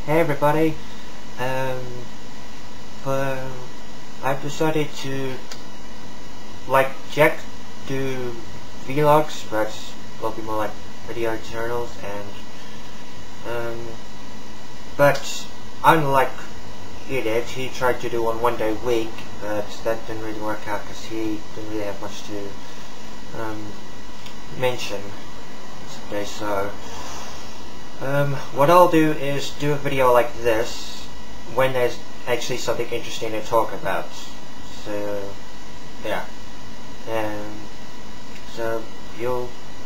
Hey everybody, um, I've decided to, like Jack, do vlogs, but will be more like video journals, and but unlike Edith, he tried to do one day a week, but that didn't really work out because he didn't really have much to mention today. So what I'll do is do a video like this when there's actually something interesting to talk about. So yeah, so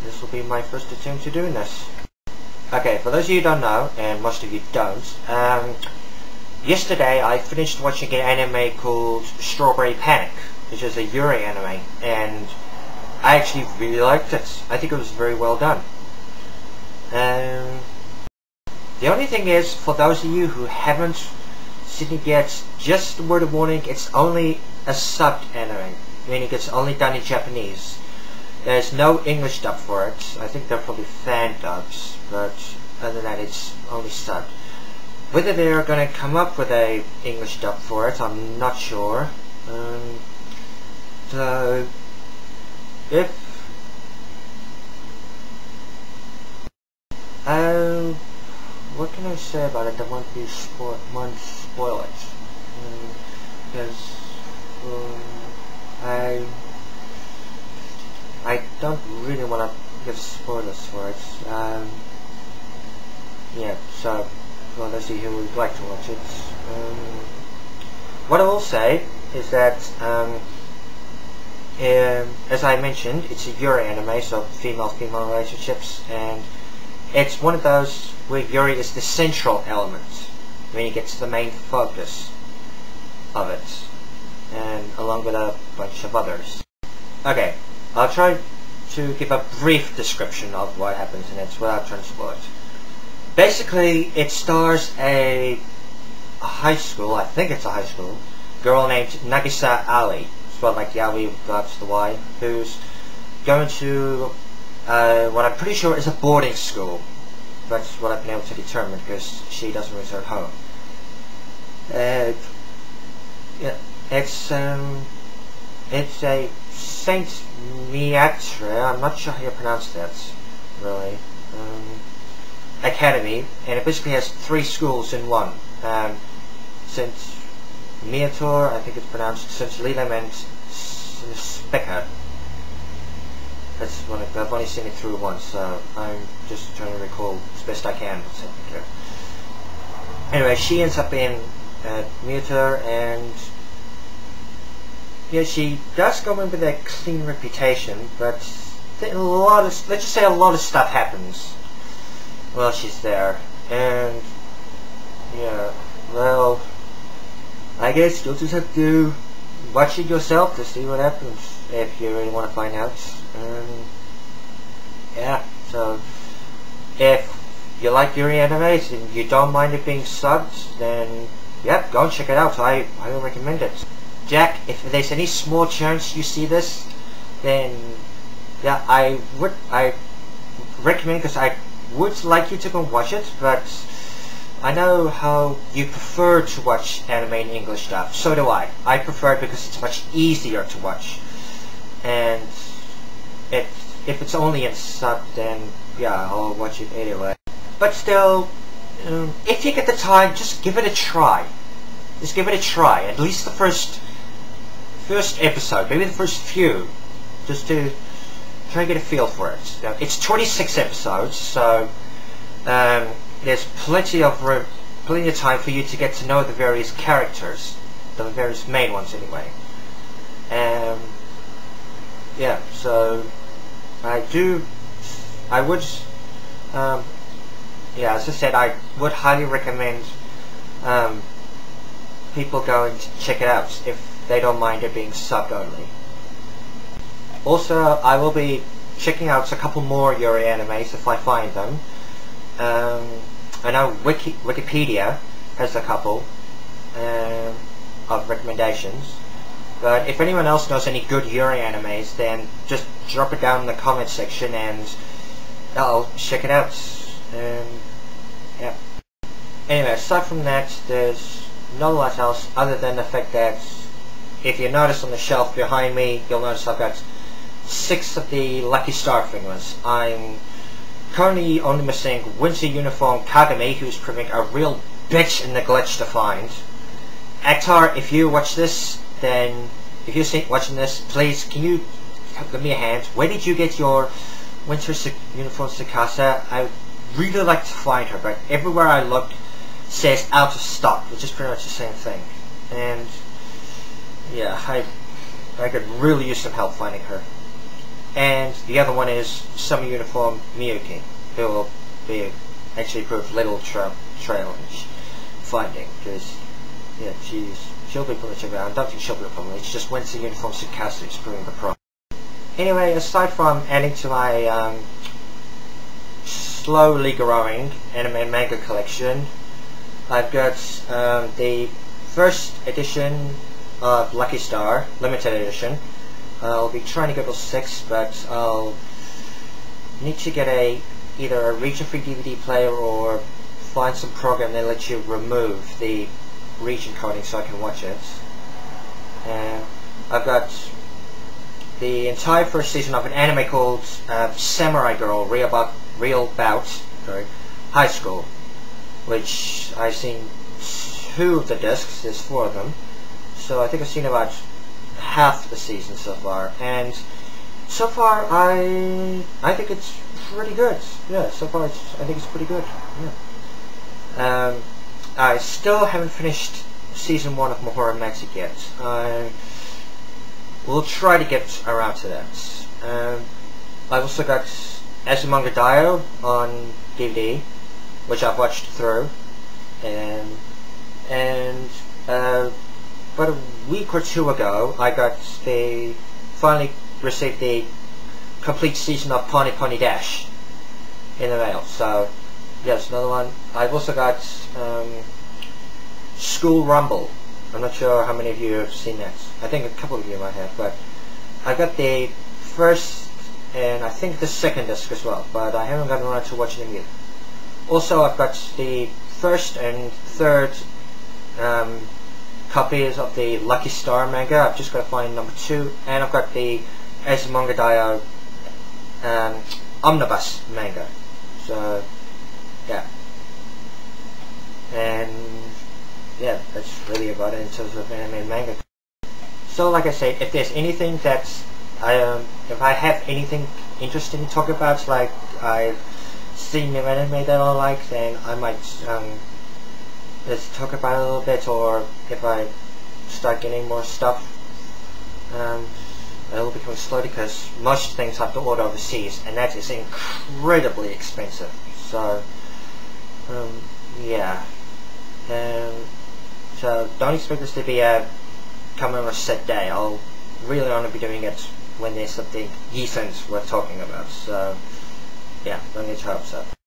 this will be my first attempt to doing this. Okay, for those of you who don't know, and most of you don't, yesterday I finished watching an anime called Strawberry Panic, which is a yuri anime, and I actually really liked it. I think it was very well done. The only thing is, for those of you who haven't seen it yet, just a word of warning, it's only a subbed anime, meaning it's only done in Japanese. There's no English dub for it. I think they're probably fan dubs, but other than that it's only subbed. Whether they're going to come up with a English dub for it, I'm not sure. So if what can I say about it that won't spoil it? Because I don't really want to give spoilers for it. Yeah, so for those of you who would like to watch it, what I will say is that as I mentioned, it's a yuri anime, so female-female relationships, and it's one of those where yuri is the central element, meaning it's the main focus of it, and along with a bunch of others. Okay, I'll try to give a brief description of what happens in it without trying to spoil it. Basically, it stars a high school, I think it's a high school, girl named Nagisa Ali, spelled like Yaoi without the Y, who's going to what I'm pretty sure is a boarding school. That's what I've been able to determine because she doesn't return home. Yeah, it's a Saint Miatre, I'm not sure how you pronounce that, really, academy, and it basically has 3 schools in one. St. Miator, I think it's pronounced, St. Lilem, and Specker. That's one I've only seen it through once, so I'm just trying to recall as best I can. Anyway, she ends up in Miator, and yeah, she does go in with a clean reputation, but let's just say a lot of stuff happens while she's there, and yeah, well, I guess you'll just have to watch it yourself to see what happens if you really want to find out. Yeah, so if you like yuri animes and you don't mind it being subbed, then yeah, go and check it out. I highly recommend it. Jack, if there's any small chance you see this, then yeah, I recommend, because I would like you to go and watch it, but I know how you prefer to watch anime in English dub. So do I. I prefer it because it's much easier to watch, and if it's only in sub, then yeah, I'll watch it anyway. But still, if you get the time, just give it a try. Just give it a try. At least the first episode, maybe the first few, just to try and get a feel for it. Now, it's 26 episodes, so there's plenty of time for you to get to know the various characters, the various main ones anyway. Yeah, so yeah, as I said, I would highly recommend people going to check it out if they don't mind it being subbed only. Also, I will be checking out a couple more yuri animes if I find them. I know Wikipedia has a couple of recommendations, but if anyone else knows any good yuri animes, then just drop it down in the comment section and I'll check it out. Yeah. Anyway, aside from that, there's not a lot else other than the fact that if you notice on the shelf behind me, you'll notice I've got 6 of the Lucky Star figures. I'm currently only missing Winter Uniform Kagami, who's proving a real bitch and neglect to find. Actar, if you watch this, then if you're watching this, please can you give me a hand? Where did you get your Winter Uniform Tsukasa? I would really like to find her, but everywhere I look says out of stock, which is pretty much the same thing. And yeah, I could really use some help finding her. And the other one is Summer Uniform Miyuki, who will be actually prove little challenge finding, because yeah, she'll be pretty much around. I don't think she'll be a problem. It's just Winter Uniform Tsukasa is proving the problem. Anyway, aside from adding to my slowly growing anime and manga collection, I've got the first edition of Lucky Star, limited edition. I'll be trying to go to 6, but I'll need to get either a region-free DVD player or find some program that lets you remove the region coding so I can watch it. And I've got the entire first season of an anime called Samurai Girl Real Bout High School, which I've seen 2 of the discs. There's 4 of them, so I think I've seen about half the season so far, and so far I think it's pretty good. Yeah, so far I think it's pretty good. Yeah. I still haven't finished season 1 of Mahora Magic yet. I will try to get around to that. I've also got Azumanga Daioh on DVD, which I've watched through, and about a week or 2 ago, I finally received the complete season of Pony Pony Dash in the mail. So, yes, another one. I've also got School Rumble. I'm not sure how many of you have seen that. I think a couple of you might have, but I got the first and I think the second disc as well, but I haven't gotten around to watching them yet. Also, I've got the first and third copies of the Lucky Star manga. I've just got to find number 2, and I've got the Azumanga Daioh omnibus manga. So yeah, and yeah, that's really about it in terms of anime and manga. So like I said, if there's anything that if I have anything interesting to talk about, like I've seen an anime that I like, then I might let's talk about it a little bit, or if I start getting more stuff, it'll become slow because most things I have to order overseas, and that is incredibly expensive. So, yeah. So don't expect this to be coming on a set day. I'll really only be doing it when there's something decent worth talking about. So, yeah, don't get your hopes up.